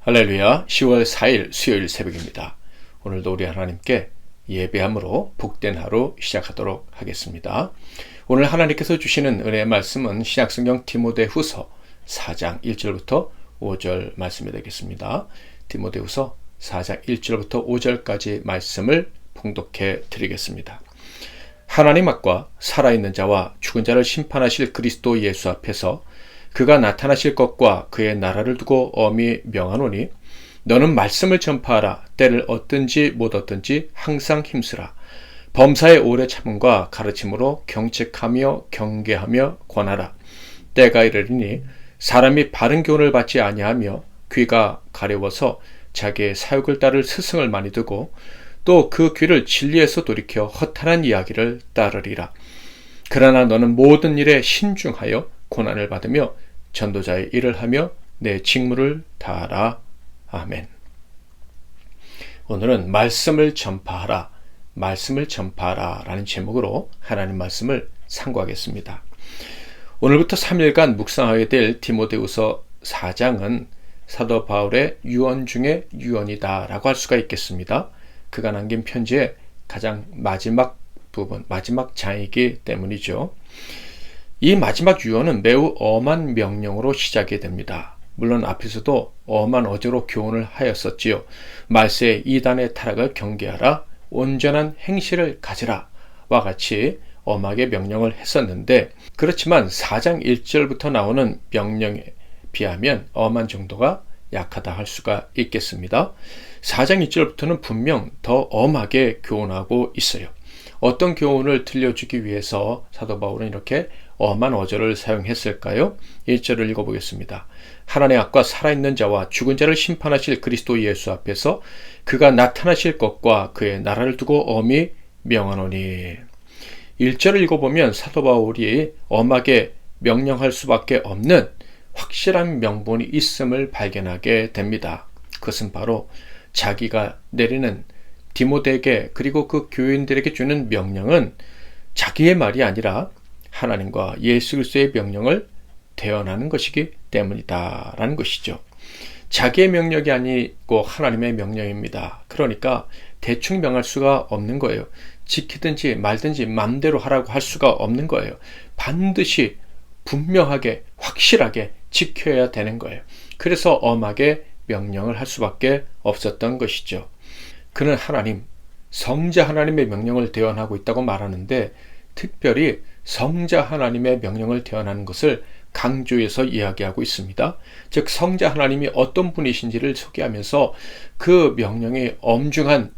할렐루야, 10월 4일 수요일 새벽입니다. 오늘도 우리 하나님께 예배함으로 복된 하루 시작하도록 하겠습니다. 오늘 하나님께서 주시는 은혜의 말씀은 신약성경 디모데후서 4장 1절부터 5절 말씀이 되겠습니다. 디모데후서 4장 1절부터 5절까지 말씀을 봉독해 드리겠습니다. 하나님 앞과 살아있는 자와 죽은 자를 심판하실 그리스도 예수 앞에서 그가 나타나실 것과 그의 나라를 두고 엄히 명하노니 너는 말씀을 전파하라. 때를 얻든지 못 얻든지 항상 힘쓰라. 범사의 오래 참음과 가르침으로 경책하며 경계하며 권하라. 때가 이르리니 사람이 바른 교훈을 받지 아니하며 귀가 가려워서 자기의 사욕을 따를 스승을 많이 두고 또 그 귀를 진리에서 돌이켜 허탄한 이야기를 따르리라. 그러나 너는 모든 일에 신중하여 고난을 받으며 전도자의 일을 하며 내 직무를 다하라. 아멘. 오늘은 말씀을 전파하라, 말씀을 전파하라 라는 제목으로 하나님 말씀을 상고하겠습니다. 오늘부터 3일간 묵상하게 될 디모데후서 4장은 사도 바울의 유언 중에 유언이다 라고 할 수가 있겠습니다. 그가 남긴 편지의 가장 마지막 부분, 마지막 장이기 때문이죠. 이 마지막 유언은 매우 엄한 명령으로 시작이 됩니다. 물론 앞에서도 엄한 어조로 교훈을 하였었지요. 말세의 이단의 타락을 경계하라, 온전한 행실을 가지라 와 같이 엄하게 명령을 했었는데, 그렇지만 4장 1절부터 나오는 명령에 비하면 엄한 정도가 약하다 할 수가 있겠습니다. 4장 1절부터는 분명 더 엄하게 교훈하고 있어요. 어떤 교훈을 들려주기 위해서 사도 바울은 이렇게 엄한 어조를 사용했을까요? 1절을 읽어보겠습니다. 하나님 앞과 살아있는 자와 죽은 자를 심판하실 그리스도 예수 앞에서 그가 나타나실 것과 그의 나라를 두고 엄히 명하노니. 1절을 읽어보면 사도 바울이 엄하게 명령할 수밖에 없는 확실한 명분이 있음을 발견하게 됩니다. 그것은 바로 자기가 내리는 디모데에게 그리고 그 교인들에게 주는 명령은 자기의 말이 아니라 하나님과 예수 그리스도의 명령을 대언하는 것이기 때문이다 라는 것이죠. 자기의 명령이 아니고 하나님의 명령입니다. 그러니까 대충 명할 수가 없는 거예요. 지키든지 말든지 맘대로 하라고 할 수가 없는 거예요. 반드시 분명하게 확실하게 지켜야 되는 거예요. 그래서 엄하게 명령을 할 수밖에 없었던 것이죠. 그는 하나님, 성자 하나님의 명령을 대언하고 있다고 말하는데, 특별히 성자 하나님의 명령을 대언하는 것을 강조해서 이야기하고 있습니다. 즉 성자 하나님이 어떤 분이신지를 소개하면서 그 명령의 엄중한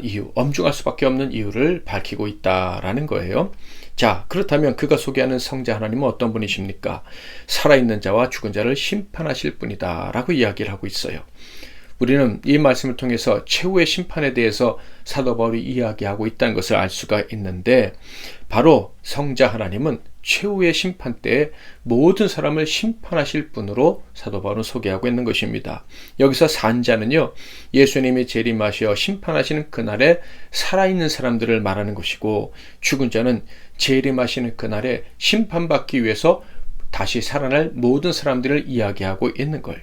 이유, 엄중할 수밖에 없는 이유를 밝히고 있다라는 거예요. 자, 그렇다면 그가 소개하는 성자 하나님은 어떤 분이십니까? 살아있는 자와 죽은 자를 심판하실 분이다 라고 이야기를 하고 있어요. 우리는 이 말씀을 통해서 최후의 심판에 대해서 사도 바울이 이야기하고 있다는 것을 알 수가 있는데, 바로 성자 하나님은 최후의 심판 때에 모든 사람을 심판하실 분으로 사도 바울은 소개하고 있는 것입니다. 여기서 산자는요, 예수님이 재림하셔 심판하시는 그날에 살아있는 사람들을 말하는 것이고, 죽은 자는 재림하시는 그날에 심판받기 위해서 다시 살아날 모든 사람들을 이야기하고 있는 거예요.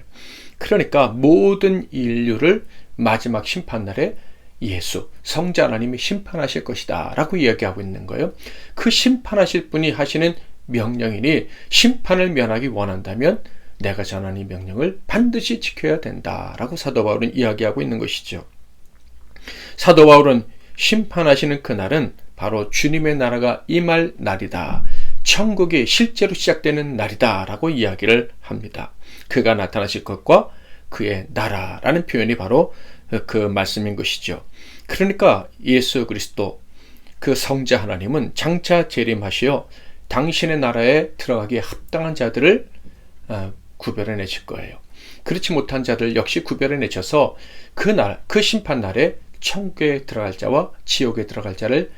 그러니까 모든 인류를 마지막 심판날에 예수, 성자 하나님이 심판하실 것이다 라고 이야기하고 있는 거예요. 그 심판하실 분이 하시는 명령이니 심판을 면하기 원한다면 내가 전한 이 명령을 반드시 지켜야 된다 라고 사도 바울은 이야기하고 있는 것이죠. 사도 바울은 심판하시는 그날은 바로 주님의 나라가 임할 날이다, 천국이 실제로 시작되는 날이다 라고 이야기를 합니다. 그가 나타나실 것과 그의 나라라는 표현이 바로 그 말씀인 것이죠. 그러니까 예수 그리스도 그 성자 하나님은 장차 재림하시어 당신의 나라에 들어가기에 합당한 자들을 구별해 내실 거예요. 그렇지 못한 자들 역시 구별해 내셔서 그 심판날에 천국에 들어갈 자와 지옥에 들어갈 자를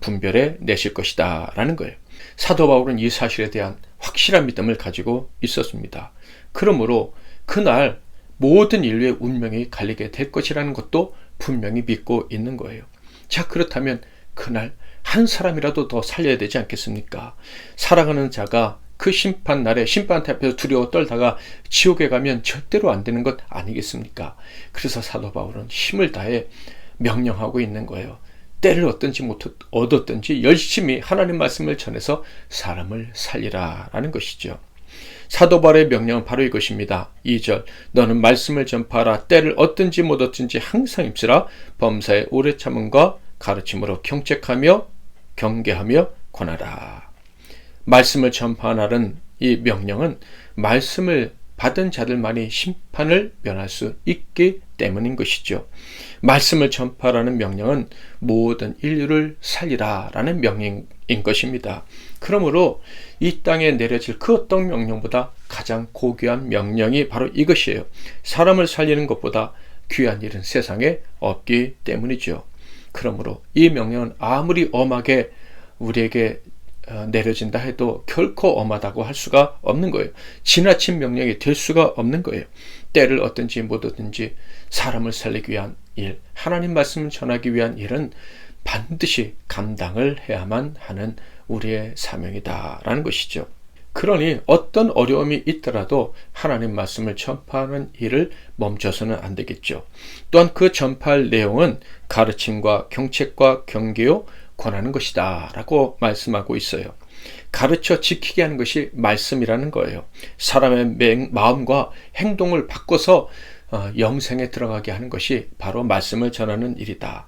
분별해 내실 것이다 라는 거예요. 사도 바울은 이 사실에 대한 확실한 믿음을 가지고 있었습니다. 그러므로 그날 모든 인류의 운명이 갈리게 될 것이라는 것도 분명히 믿고 있는 거예요. 자, 그렇다면 그날 한 사람이라도 더 살려야 되지 않겠습니까? 살아가는 자가 그 심판 날에 심판대 앞에서 두려워 떨다가 지옥에 가면 절대로 안 되는 것 아니겠습니까? 그래서 사도 바울은 힘을 다해 명령하고 있는 거예요. 때를 얻든지 못 얻었든지 열심히 하나님 말씀을 전해서 사람을 살리라라는 것이죠. 사도 바울의 명령은 바로 이것입니다. 2절 너는 말씀을 전파하라. 때를 얻든지 못 얻든지 항상 힘쓰라. 범사에 오래 참음과 가르침으로 경책하며 경계하며 권하라. 말씀을 전파하라는 이 명령은 말씀을 받은 자들만이 심판을 면할 수 있기 때문인 것이죠. 말씀을 전파하라는 명령은 모든 인류를 살리라라는 명령인 것입니다. 그러므로 이 땅에 내려질 그 어떤 명령보다 가장 고귀한 명령이 바로 이것이에요. 사람을 살리는 것보다 귀한 일은 세상에 없기 때문이죠. 그러므로 이 명령은 아무리 엄하게 우리에게 내려진다 해도 결코 엄하다고 할 수가 없는 거예요. 지나친 명령이 될 수가 없는 거예요. 때를 얻든지 못 얻든지 사람을 살리기 위한 일, 하나님 말씀을 전하기 위한 일은 반드시 감당을 해야만 하는 우리의 사명이다라는 것이죠. 그러니 어떤 어려움이 있더라도 하나님 말씀을 전파하는 일을 멈춰서는 안 되겠죠. 또한 그 전파할 내용은 가르침과 경책과 경계요 권하는 것이다 라고 말씀하고 있어요. 가르쳐 지키게 하는 것이 말씀이라는 거예요. 사람의 마음과 행동을 바꿔서 영생에 들어가게 하는 것이 바로 말씀을 전하는 일이다.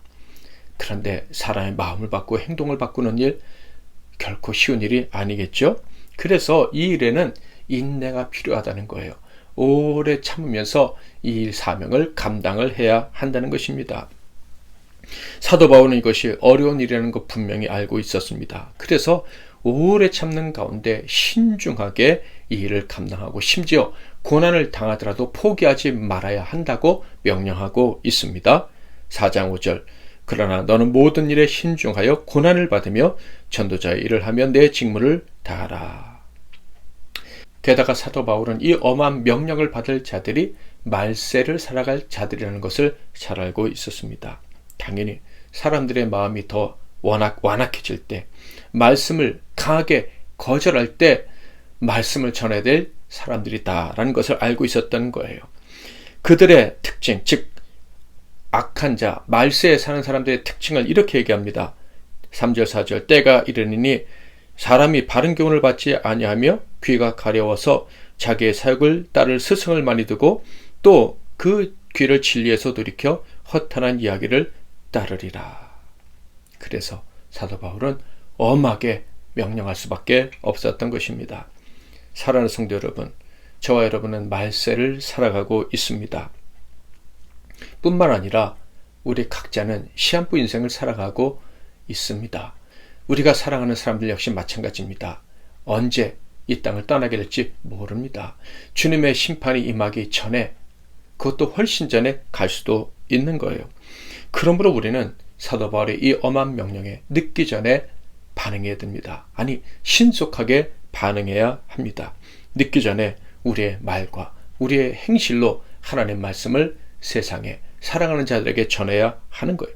그런데 사람의 마음을 바꾸고 행동을 바꾸는 일 결코 쉬운 일이 아니겠죠. 그래서 이 일에는 인내가 필요하다는 거예요. 오래 참으면서 이 사명을 감당을 해야 한다는 것입니다. 사도 바울은 이것이 어려운 일이라는 것 분명히 알고 있었습니다. 그래서 오래 참는 가운데 신중하게 이 일을 감당하고 심지어 고난을 당하더라도 포기하지 말아야 한다고 명령하고 있습니다. 4장 5절 그러나 너는 모든 일에 신중하여 고난을 받으며 전도자의 일을 하며 내 직무를 다하라. 게다가 사도 바울은 이 엄한 명령을 받을 자들이 말세를 살아갈 자들이라는 것을 잘 알고 있었습니다. 당연히 사람들의 마음이 더 완악해질 때, 말씀을 강하게 거절할 때 말씀을 전해야 될 사람들이다라는 것을 알고 있었던 거예요. 그들의 특징, 즉 악한 자, 말세에 사는 사람들의 특징을 이렇게 얘기합니다. 3절 4절 때가 이르니니 사람이 바른 교훈을 받지 아니하며 귀가 가려워서 자기의 사역을 따를 스승을 많이 두고 또 그 귀를 진리에서 돌이켜 허탄한 이야기를 따르리라. 그래서 사도 바울은 엄하게 명령할 수밖에 없었던 것입니다. 사랑하는 성도 여러분, 저와 여러분은 말세를 살아가고 있습니다. 뿐만 아니라 우리 각자는 시한부 인생을 살아가고 있습니다. 우리가 사랑하는 사람들 역시 마찬가지입니다. 언제 이 땅을 떠나게 될지 모릅니다. 주님의 심판이 임하기 전에, 그것도 훨씬 전에 갈 수도 있는 거예요. 그러므로 우리는 사도 바울의 이 엄한 명령에 늦기 전에 반응해야 됩니다. 아니, 신속하게 반응해야 합니다. 늦기 전에 우리의 말과 우리의 행실로 하나님의 말씀을 세상에 사랑하는 자들에게 전해야 하는 거예요.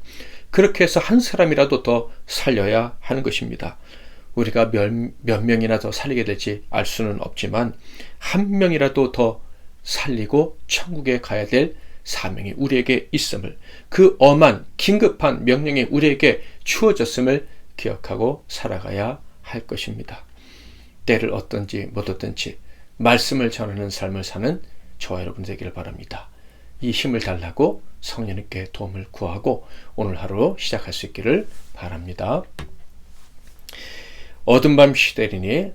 그렇게 해서 한 사람이라도 더 살려야 하는 것입니다. 우리가 몇 명이나 더 살리게 될지 알 수는 없지만 한 명이라도 더 살리고 천국에 가야 될 사명이 우리에게 있음을, 그 엄한 긴급한 명령이 우리에게 주어졌음을 기억하고 살아가야 할 것입니다. 때를 얻든지 못 얻든지 말씀을 전하는 삶을 사는 저와 여러분 되기를 바랍니다. 이 힘을 달라고 성령님께 도움을 구하고 오늘 하루 시작할 수 있기를 바랍니다. 어둠 밤 시대리니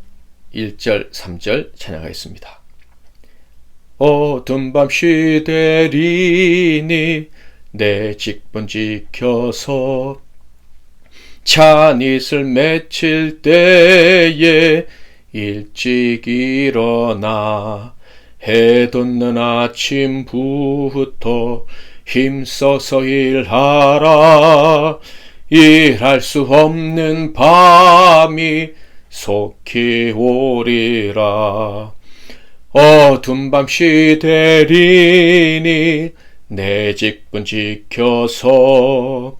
1절 3절 찬양하겠습니다. 어둠 밤 시대리니 내 직분 지켜서 찬잇을 맺힐 때에 일찍 일어나 해 돋는 아침부터 힘써서 일하라. 일할 수 없는 밤이 속히 오리라. 어둠 밤 시대리니 내 직분 지켜서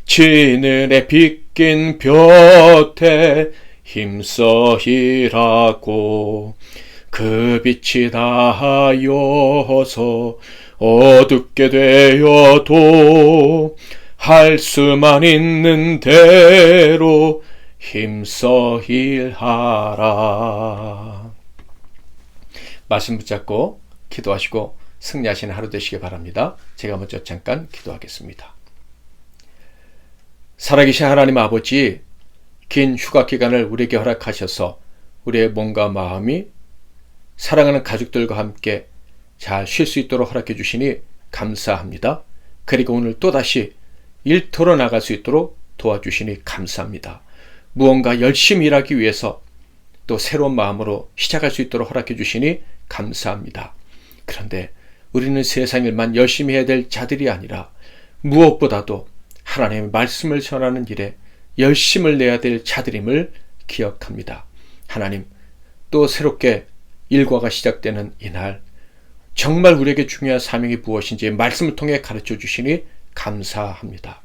지늘에 빗긴 볕에 힘써 일하고 그 빛이 닿아여서 어둡게 되어도 할 수만 있는 대로 힘써 일하라. 말씀 붙잡고 기도하시고 승리하시는 하루 되시기 바랍니다. 제가 먼저 잠깐 기도하겠습니다. 살아계신 하나님 아버지, 긴 휴가 기간을 우리에게 허락하셔서 우리의 몸과 마음이 사랑하는 가족들과 함께 잘 쉴 수 있도록 허락해 주시니 감사합니다. 그리고 오늘 또다시 일터로 나갈 수 있도록 도와주시니 감사합니다. 무언가 열심히 일하기 위해서 또 새로운 마음으로 시작할 수 있도록 허락해 주시니 감사합니다. 그런데 우리는 세상 일만 열심히 해야 될 자들이 아니라 무엇보다도 하나님의 말씀을 전하는 일에 열심을 내야 될 자들임을 기억합니다. 하나님, 또 새롭게 일과가 시작되는 이날 정말 우리에게 중요한 사명이 무엇인지 말씀을 통해 가르쳐 주시니 감사합니다.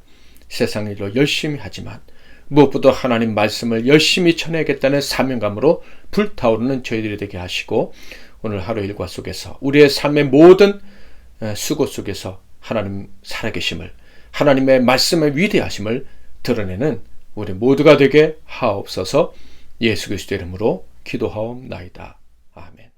세상 일로 열심히 하지만 무엇보다 하나님 말씀을 열심히 전해야겠다는 사명감으로 불타오르는 저희들이 되게 하시고 오늘 하루 일과 속에서 우리의 삶의 모든 수고 속에서 하나님 살아계심을, 하나님의 말씀의 위대하심을 드러내는 우리 모두가 되게 하옵소서. 예수 그리스도의 이름으로 기도하옵나이다. 아멘.